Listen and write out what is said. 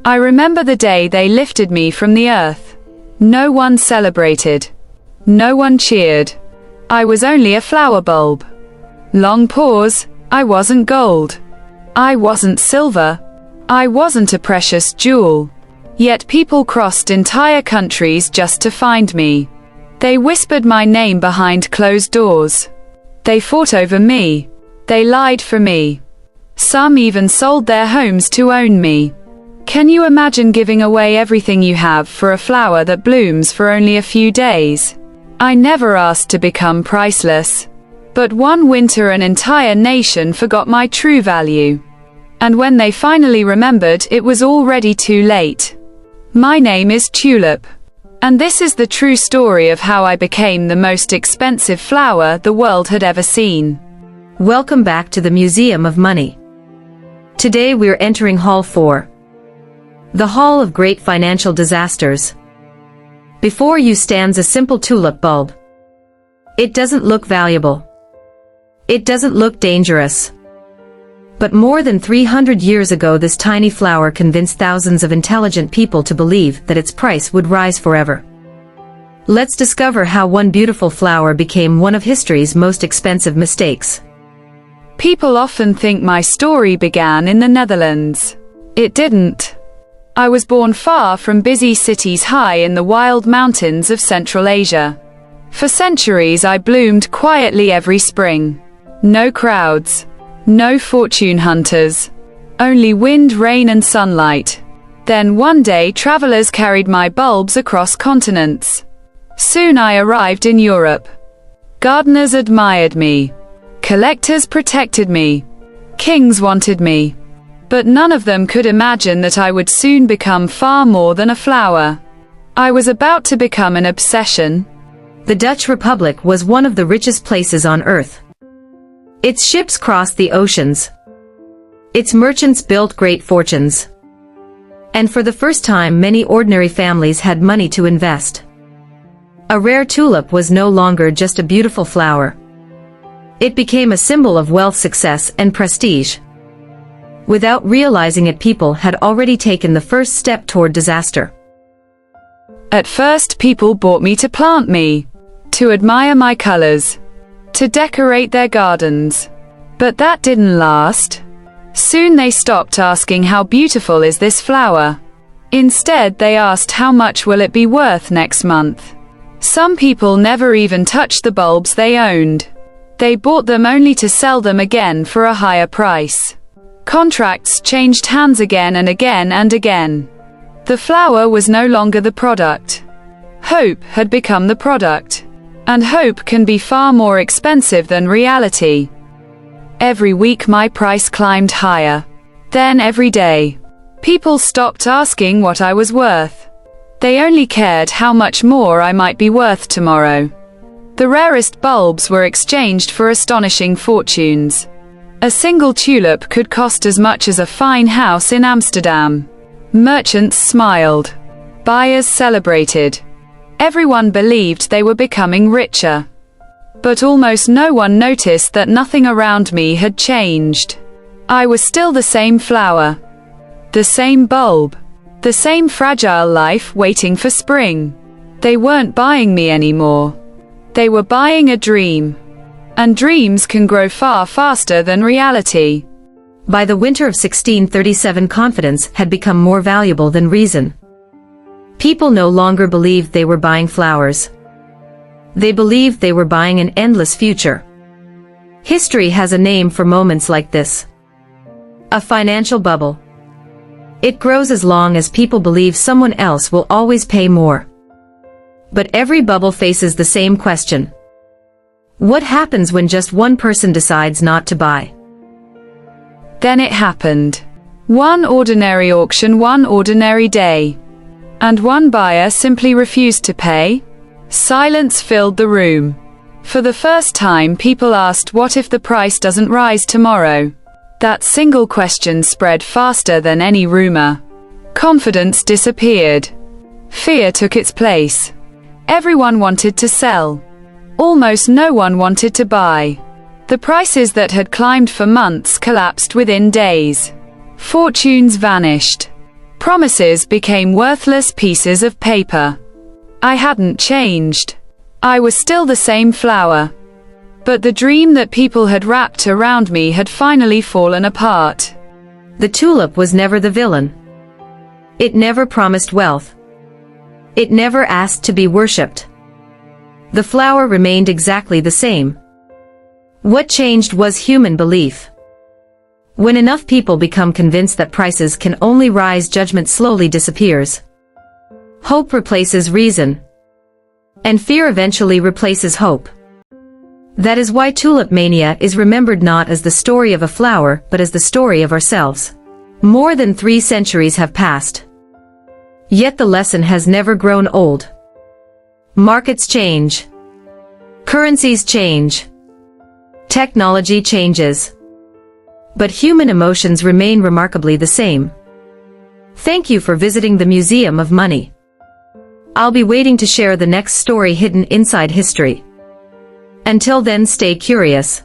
I remember the day they lifted me from the earth. No one celebrated. No one cheered. I was only a flower bulb. Long pause. I wasn't gold. I wasn't silver. I wasn't a precious jewel. Yet people crossed entire countries just to find me. They whispered my name behind closed doors. They fought over me. They lied for me. Some even sold their homes to own me. Can you imagine giving away everything you have for a flower that blooms for only a few days? I never asked to become priceless. But one winter an entire nation forgot my true value. And when they finally remembered, it was already too late. My name is Tulip. And this is the true story of how I became the most expensive flower the world had ever seen. Welcome back to the Museum of Money. Today we're entering Hall 4. The Hall of Great Financial Disasters. Before you stands a simple tulip bulb. It doesn't look valuable. It doesn't look dangerous. But more than 300 years ago this tiny flower convinced thousands of intelligent people to believe that its price would rise forever. Let's discover how one beautiful flower became one of history's most expensive mistakes. People often think my story began in the Netherlands. It didn't. I was born far from busy cities high in the wild mountains of Central Asia. For centuries I bloomed quietly every spring. No crowds. No fortune hunters. Only wind, rain and sunlight. Then one day travelers carried my bulbs across continents. Soon I arrived in Europe. Gardeners admired me. Collectors protected me. Kings wanted me. But none of them could imagine that I would soon become far more than a flower. I was about to become an obsession. The Dutch Republic was one of the richest places on earth. Its ships crossed the oceans. Its merchants built great fortunes. And for the first time many ordinary families had money to invest. A rare tulip was no longer just a beautiful flower. It became a symbol of wealth, success, and prestige. Without realizing it, people had already taken the first step toward disaster. At first people bought me to plant me, to admire my colors, to decorate their gardens. But that didn't last. Soon they stopped asking how beautiful is this flower. Instead they asked how much will it be worth next month. Some people never even touched the bulbs they owned. They bought them only to sell them again for a higher price. Contracts changed hands again and again and again. The flower was no longer the product. Hope had become the product. And hope can be far more expensive than reality. Every week my price climbed higher. Then every day. People stopped asking what I was worth. They only cared how much more I might be worth tomorrow. The rarest bulbs were exchanged for astonishing fortunes. A single tulip could cost as much as a fine house in Amsterdam. Merchants smiled. Buyers celebrated. Everyone believed they were becoming richer. But almost no one noticed that nothing around me had changed. I was still the same flower. The same bulb. The same fragile life waiting for spring. They weren't buying me anymore. They were buying a dream. And dreams can grow far faster than reality. By the winter of 1637 confidence had become more valuable than reason. People no longer believed they were buying flowers. They believed they were buying an endless future. History has a name for moments like this. A financial bubble. It grows as long as people believe someone else will always pay more. But every bubble faces the same question. What happens when just one person decides not to buy? Then it happened. One ordinary auction, one ordinary day. And one buyer simply refused to pay. Silence filled the room. For the first time people asked, what if the price doesn't rise tomorrow? That single question spread faster than any rumor. Confidence disappeared. Fear took its place. Everyone wanted to sell. Almost no one wanted to buy. The prices that had climbed for months collapsed within days. Fortunes vanished. Promises became worthless pieces of paper. I hadn't changed. I was still the same flower. But the dream that people had wrapped around me had finally fallen apart. The tulip was never the villain. It never promised wealth. It never asked to be worshipped. The flower remained exactly the same. What changed was human belief. When enough people become convinced that prices can only rise, judgment slowly disappears. Hope replaces reason. And fear eventually replaces hope. That is why Tulip Mania is remembered not as the story of a flower, but as the story of ourselves. More than 3 centuries have passed. Yet the lesson has never grown old. Markets change. Currencies change. Technology changes. But human emotions remain remarkably the same. Thank you for visiting the Museum of Money. I'll be waiting to share the next story hidden inside history. Until then, stay curious.